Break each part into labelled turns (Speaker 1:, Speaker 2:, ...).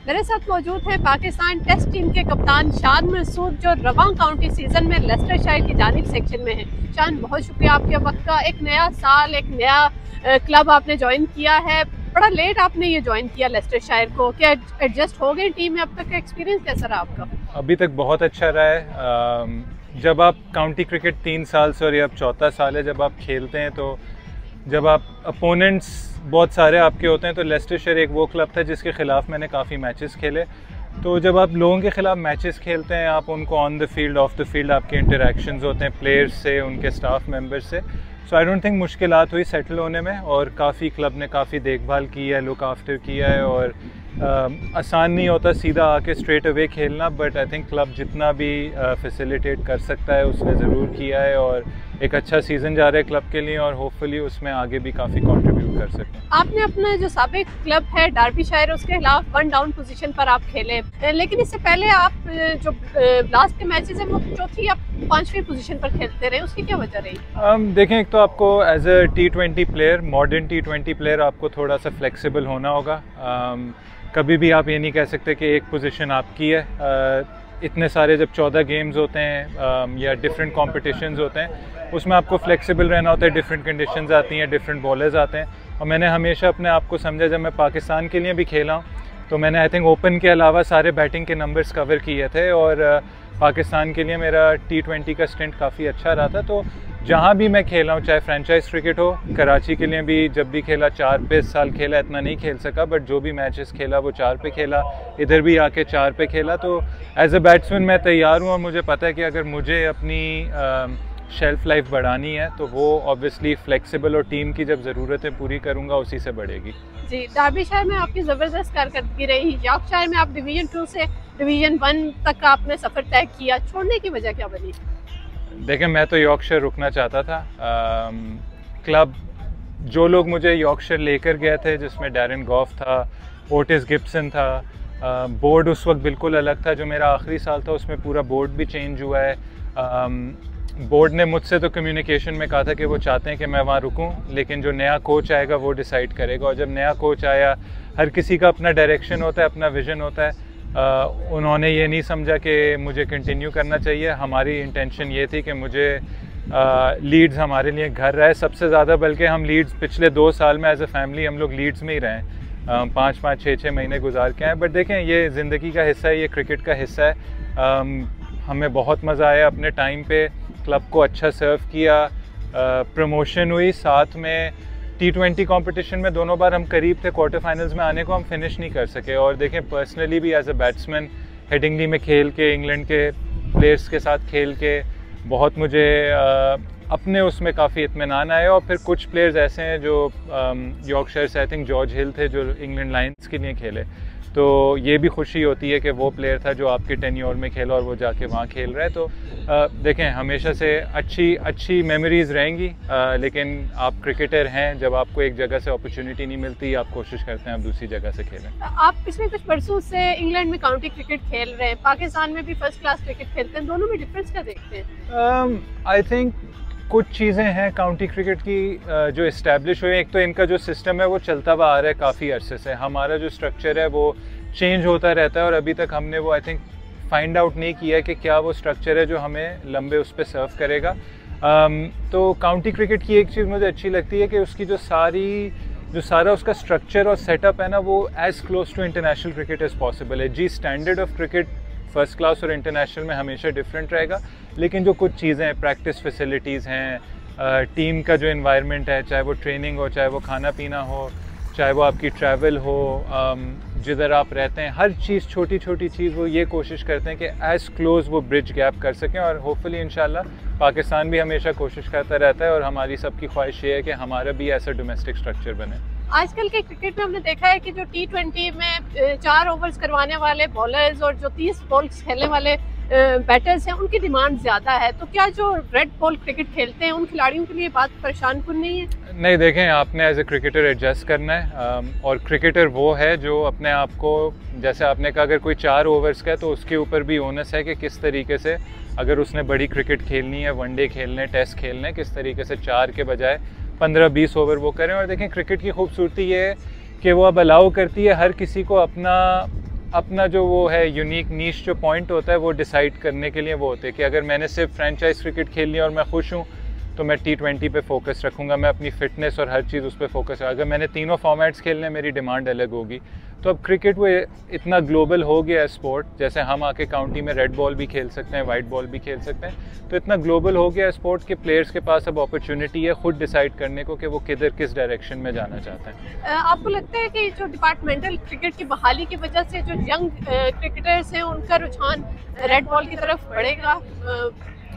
Speaker 1: मेरे साथ मौजूद है पाकिस्तान टेस्ट टीम के कप्तान शान मसूद, जो रवां काउंटी सीजन में लेस्टरशायर की जानिब सेक्शन में है। शान, बहुत शुक्रिया आपके वक्त का। एक नया साल, एक नया क्लब आपने ज्वाइन किया है, बड़ा लेट आपने ये ज्वाइन किया लेस्टरशायर को। क्या एडजस्ट हो गए टीम में? अब तक का एक्सपीरियंस कैसा रहा आपका?
Speaker 2: अभी तक बहुत अच्छा रहा है। जब आप काउंटी क्रिकेट 3 साल से, और ये अब चौथा साल है जब आप खेलते हैं, तो जब आप अपोनेंट्स बहुत सारे आपके होते हैं, तो लेस्टरशायर एक वो क्लब था जिसके ख़िलाफ़ मैंने काफ़ी मैचेस खेले। तो जब आप लोगों के ख़िलाफ़ मैचेस खेलते हैं, आप उनको on the field, of the field आपके इंटरेक्शंस होते हैं प्लेयर्स से, उनके स्टाफ मेंबर्स से। सो आई डोंट थिंक मुश्किलात हुई सेटल होने में, और काफ़ी क्लब ने काफ़ी देखभाल की है, लुक आफ्टर किया है। और आसान नहीं होता सीधा आके स्ट्रेट अवे खेलना, बट आई थिंक क्लब जितना भी फैसिलिटेट कर सकता है उसने ज़रूर किया है, और एक अच्छा सीज़न जा रहा है क्लब के लिए, और होपफुली उसमें आगे भी काफ़ी कंट्रीब्यूट कर सकते हैं।
Speaker 1: आपने अपना जो साबिक क्लब है डर्बीशायर, उसके खिलाफ 1 डाउन पोजीशन पर आप खेले, लेकिन इससे पहले आप जो लास्ट के मैचेस हैं वो चौथी या 5वीं पोजीशन पर खेलते रहे, उसकी क्या वजह रही?
Speaker 2: देखें, एक तो आपको as a T20 player, modern T20 player, आपको थोड़ा सा फ्लेक्सिबल होना होगा। कभी भी आप ये नहीं कह सकते कि एक पोजीशन आपकी है। इतने सारे जब 14 गेम्स होते हैं या डिफरेंट कॉम्पिटिशन्स होते हैं, उसमें आपको फ्लेक्सिबल रहना होता है। डिफरेंट कंडीशंस आती हैं, डिफरेंट बॉलर्स आते हैं, और मैंने हमेशा अपने आप को समझा, जब मैं पाकिस्तान के लिए भी खेला हूँ, तो मैंने आई थिंक ओपन के अलावा सारे बैटिंग के नंबर्स कवर किए थे, और पाकिस्तान के लिए मेरा T20 का स्टेंट काफ़ी अच्छा रहा था। तो जहाँ भी मैं खेला हूँ, चाहे फ्रेंचाइज क्रिकेट हो, कराची के लिए भी जब भी खेला 4 पे इस साल खेला, इतना नहीं खेल सका, बट जो भी मैचेस खेला वो 4 पे खेला, इधर भी आके 4 पे खेला। तो एज अ बैट्समैन मैं तैयार हूँ, और मुझे पता है कि अगर मुझे अपनी शेल्फ लाइफ बढ़ानी है तो वो ऑब्वियसली फ्लेक्सिबल और टीम की जब ज़रूरतें पूरी करूँगा उसी से बढ़ेगी।
Speaker 1: जी, डर्बीशायर में आपकी ज़बरदस्त कारकर्दगी रही। यॉर्कशायर में आप डिवीज़न 2 से डिवीज़न 1 तक का आपने सफ़र तय किया, छोड़ने की वजह क्या बनी?
Speaker 2: देखें, मैं तो यॉर्कशायर रुकना चाहता था। क्लब, जो लोग मुझे यॉर्कशायर लेकर गए थे, जिसमें डैरन गॉफ था, ओटिस गिब्सन था, बोर्ड उस वक्त बिल्कुल अलग था। जो मेरा आखिरी साल था उसमें पूरा बोर्ड भी चेंज हुआ है। बोर्ड ने मुझसे तो कम्युनिकेशन में कहा था कि वो चाहते हैं कि मैं वहाँ रुकूं, लेकिन जो नया कोच आएगा वो डिसाइड करेगा। और जब नया कोच आया, हर किसी का अपना डायरेक्शन होता है, अपना विजन होता है। उन्होंने ये नहीं समझा कि मुझे कंटिन्यू करना चाहिए। हमारी इंटेंशन ये थी कि मुझे लीड्स हमारे लिए घर रहे सबसे ज़्यादा, बल्कि हम लीड्स पिछले 2 साल में एज अ फैमिली हम लोग लीड्स में ही रहे, 5-5, 6-6 महीने गुजार के हैं। बट देखें, ये ज़िंदगी का हिस्सा है, ये क्रिकेट का हिस्सा है। हमें बहुत मज़ा आया अपने टाइम पे, क्लब को अच्छा सर्व किया, प्रमोशन हुई, साथ में T20 कंपटीशन में दोनों बार हम करीब थे क्वार्टर फाइनल्स में आने को, हम फिनिश नहीं कर सके। और देखें, पर्सनली भी एज अ बैट्समैन हेडिंगली में खेल के, इंग्लैंड के प्लेयर्स के साथ खेल के बहुत मुझे अपने उसमें काफ़ी इत्मीनान आया। और फिर कुछ प्लेयर्स ऐसे हैं जो यॉर्कशायर से, आई थिंक जॉर्ज हिल थे जो इंग्लैंड लायंस के लिए खेले, तो ये भी खुशी होती है कि वो प्लेयर था जो आपके टेन्योर में खेला और वो जाके वहाँ खेल रहा है। तो देखें, हमेशा से अच्छी मेमोरीज़ रहेंगी, लेकिन आप क्रिकेटर हैं, जब आपको एक जगह से अपॉर्चुनिटी नहीं मिलती, आप कोशिश करते हैं आप दूसरी जगह से खेलें।
Speaker 1: आप पिछले कुछ बरसों से इंग्लैंड में काउंटी क्रिकेट खेल रहे हैं, पाकिस्तान में भी फर्स्ट क्लास क्रिकेट खेलते हैं, दोनों में डिफरेंस क्या देखते हैं?
Speaker 2: आई थिंक कुछ चीज़ें हैं काउंटी क्रिकेट की जो इस्टेब्लिश हुई। एक तो इनका जो सिस्टम है वो चलता हुआ आ रहा है काफ़ी अरसे से। हमारा जो स्ट्रक्चर है वो चेंज होता रहता है, और अभी तक हमने वो आई थिंक फाइंड आउट नहीं किया है कि क्या वो स्ट्रक्चर है जो हमें लंबे उस पर सर्व करेगा। तो काउंटी क्रिकेट की एक चीज़ मुझे अच्छी लगती है कि उसकी जो सारा उसका स्ट्रक्चर और सेटअप है ना, वो as close to international cricket as possible है। जी, standard of cricket first class और इंटरनेशनल में हमेशा डिफरेंट रहेगा, लेकिन जो कुछ चीज़ें हैं, प्रैक्टिस फैसिलिटीज़ हैं, टीम का जो एनवायरनमेंट है, चाहे वो ट्रेनिंग हो, चाहे वो खाना पीना हो, चाहे वो आपकी ट्रैवल हो, जिधर आप रहते हैं, हर चीज़, छोटी छोटी चीज़, वो ये कोशिश करते हैं कि एज़ क्लोज वो ब्रिज गैप कर सकें। और होपफुली इंशाल्लाह पाकिस्तान भी हमेशा कोशिश करता रहता है, और हमारी सबकी ख्वाहिश ये है कि हमारा भी ऐसा डोमेस्टिक स्ट्रक्चर बने।
Speaker 1: आजकल के क्रिकेट में हमने देखा है कि जो T20 में 4 ओवर्स करवाने वाले बॉलर्स और जो 30 बॉल्स खेलने वाले बैटर्स हैं, उनकी डिमांड ज़्यादा है। तो क्या जो रेड बॉल क्रिकेट खेलते हैं उन खिलाड़ियों के लिए बात परेशान कुन नहीं है?
Speaker 2: नहीं, देखें, आपने एज ए क्रिकेटर एडजस्ट करना है, और क्रिकेटर वो है जो अपने आप को, जैसे आपने कहा, अगर कोई 4 ओवर्स का है तो उसके ऊपर भी ओनस है कि किस तरीके से, अगर उसने बड़ी क्रिकेट खेलनी है, वनडे खेलने, टेस्ट खेलने, किस तरीके से 4 के बजाय 15-20 ओवर वो करें। और देखें, क्रिकेट की खूबसूरती ये है कि वो अब अलाउ करती है हर किसी को अपना अपना जो वो है यूनिक नीश जो पॉइंट होता है वो डिसाइड करने के लिए वो होते हैं कि अगर मैंने सिर्फ फ्रेंचाइज क्रिकेट खेलनी है और मैं खुश हूँ तो मैं T20 पे फोकस रखूँगा, मैं अपनी फ़िटनेस और हर चीज़ उस पर फोकस। अगर मैंने तीनों फॉर्मेट्स खेलने हैं मेरी डिमांड अलग होगी। तो अब क्रिकेट वो इतना ग्लोबल हो गया है स्पोर्ट, जैसे हम आके काउंटी में रेड बॉल भी खेल सकते हैं, वाइट बॉल भी खेल सकते हैं, तो इतना ग्लोबल हो गया है स्पोर्ट के प्लेयर्स के पास अब अपॉर्चुनिटी है खुद डिसाइड करने को कि वो किस डायरेक्शन में जाना चाहते हैं।
Speaker 1: आपको लगता है कि जो डिपार्टमेंटल क्रिकेट की बहाली की वजह से जो यंग क्रिकेटर्स हैं उनका रुझान रेड बॉल की तरफ बढ़ेगा?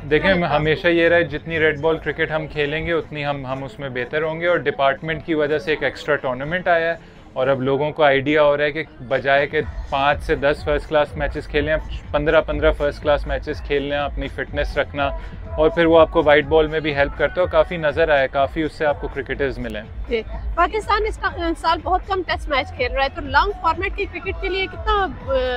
Speaker 2: देखें, हमेशा ये रहा है जितनी रेड बॉल क्रिकेट हम खेलेंगे उतनी हम उसमें बेहतर होंगे, और डिपार्टमेंट की वजह से एक एक्स्ट्रा टूर्नामेंट आया है और अब लोगों को आइडिया हो रहा है कि बजाय के 5 से 10 फर्स्ट क्लास मैचेस खेलें, 15-15 फर्स्ट क्लास मैचेस खेलने, अपनी फिटनेस रखना, और फिर वो आपको वाइट बॉल में भी हेल्प करता है। काफ़ी नज़र आया, काफ़ी उससे आपको क्रिकेटर्स मिले।
Speaker 1: पाकिस्तान इस साल बहुत कम टेस्ट मैच खेल रहा है, तो लॉन्ग फॉर्मेट की क्रिकेट के लिए कितना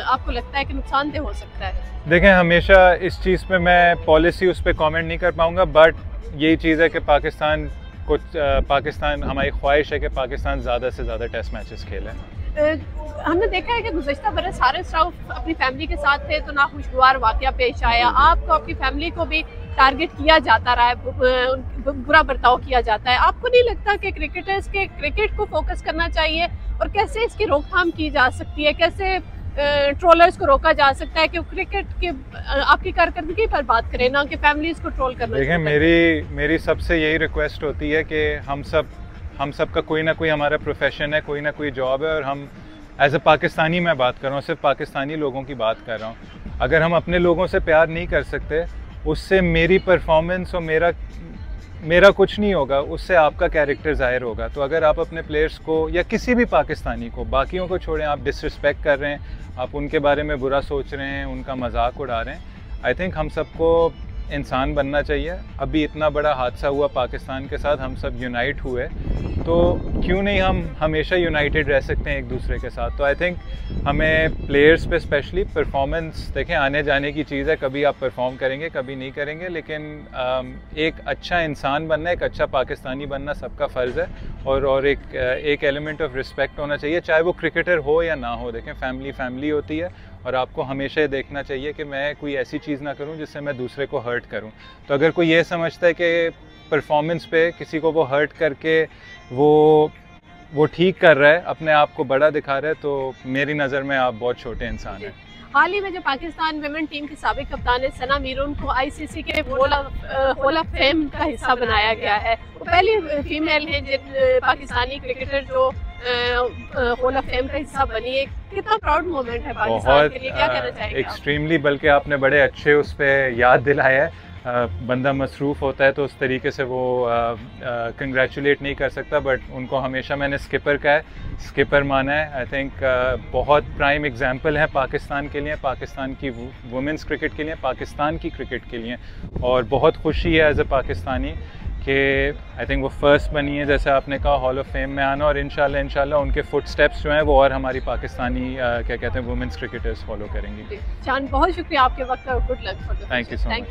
Speaker 1: आपको लगता है कि नुकसानदेह हो सकता है?
Speaker 2: देखें, हमेशा इस चीज़ पे मैं पॉलिसी उस पर कमेंट नहीं कर पाऊँगा, बट यही चीज़ है कि पाकिस्तान हमारी ख्वाहिश है कि पाकिस्तान ज़्यादा से ज़्यादा टेस्ट मैचेस खेले।
Speaker 1: हमने देखा है कि गुज़श्ता बरस हारिस राउफ अपनी फैमिली के साथ थे तो नाखुशगवार वाक़या पेश आया, आपको आपकी फैमिली को भी टारगेट किया जाता रहा है, बुरा बर्ताव किया जाता है। आपको नहीं लगता कि क्रिकेटर्स के क्रिकेट को फोकस करना चाहिए, और कैसे इसकी रोकथाम की जा सकती है, कैसे ट्रोलर्स को रोका जा सकता है कि क्रिकेट के आपकी कारकर्दगी पर बात करें, ना कि फैमिलीज को ट्रोल करना?
Speaker 2: देखें, मेरी सबसे यही रिक्वेस्ट होती है कि हम सब का कोई ना कोई हमारा प्रोफेशन है, कोई ना कोई जॉब है, और हम एज ए पाकिस्तानी मैं बात कर रहा हूँ, सिर्फ पाकिस्तानी लोगों की बात कर रहा हूँ। अगर हम अपने लोगों से प्यार नहीं कर सकते, उससे मेरी परफॉर्मेंस और मेरा कुछ नहीं होगा, उससे आपका कैरेक्टर ज़ाहिर होगा। तो अगर आप अपने प्लेयर्स को या किसी भी पाकिस्तानी को, बाकियों को छोड़ें, आप डिसरिस्पेक्ट कर रहे हैं, आप उनके बारे में बुरा सोच रहे हैं, उनका मजाक उड़ा रहे हैं, आई थिंक हम सबको इंसान बनना चाहिए। अभी इतना बड़ा हादसा हुआ पाकिस्तान के साथ, हम सब यूनाइट हुए, तो क्यों नहीं हम हमेशा यूनाइटेड रह सकते हैं एक दूसरे के साथ। तो आई थिंक हमें प्लेयर्स पे स्पेशली परफॉर्मेंस, देखें आने जाने की चीज़ है, कभी आप परफॉर्म करेंगे कभी नहीं करेंगे, लेकिन एक अच्छा इंसान बनना, एक अच्छा पाकिस्तानी बनना सबका फ़र्ज़ है, और एक एलिमेंट ऑफ रिस्पेक्ट होना चाहिए, चाहे वो क्रिकेटर हो या ना हो। देखें, फैमिली होती है, और आपको हमेशा ये देखना चाहिए कि मैं कोई ऐसी चीज़ ना करूं जिससे मैं दूसरे को हर्ट करूं। तो अगर कोई ये समझता है कि परफॉर्मेंस पे किसी को वो हर्ट करके वो ठीक कर रहा है, अपने आप को बड़ा दिखा रहा है, तो मेरी नज़र में आप बहुत छोटे इंसान हैं।
Speaker 1: हाल ही में जो पाकिस्तान विमेन टीम की साबिक कप्तान है सना मीरून को ICC के हॉल ऑफ फेम का हिस्सा बनाया गया है। वो पहली फीमेल है पाकिस्तानी क्रिकेटर जो हॉल ऑफ फेम का हिस्सा बनी है। कितना प्राउड मोमेंट है पाकिस्तान के लिए, क्या कहना चाहेंगे?
Speaker 2: एक्सट्रीमली, बल्कि आपने बड़े अच्छे उस पर याद दिलाया है। बंदा मसरूफ़ होता है तो उस तरीके से वो कंग्रेचुलेट नहीं कर सकता, बट उनको हमेशा मैंने स्किपर माना है। आई थिंक बहुत प्राइम एग्जांपल है पाकिस्तान के लिए, पाकिस्तान की वुमेंस क्रिकेट के लिए, पाकिस्तान की क्रिकेट के लिए, और बहुत खुशी है एज ए पाकिस्तानी कि आई थिंक वो फर्स्ट बनी है, जैसे आपने कहा, हॉल ऑफ फेम में आना, और इंशाल्लाह उनके फुट स्टेप्स जो हैं वो और हमारी पाकिस्तानी क्या कहते हैं वुमेंस क्रिकेटर्स फॉलो करेंगी।
Speaker 1: शान, बहुत शुक्रिया आपके वक्त, good luck.
Speaker 2: Thank you so much.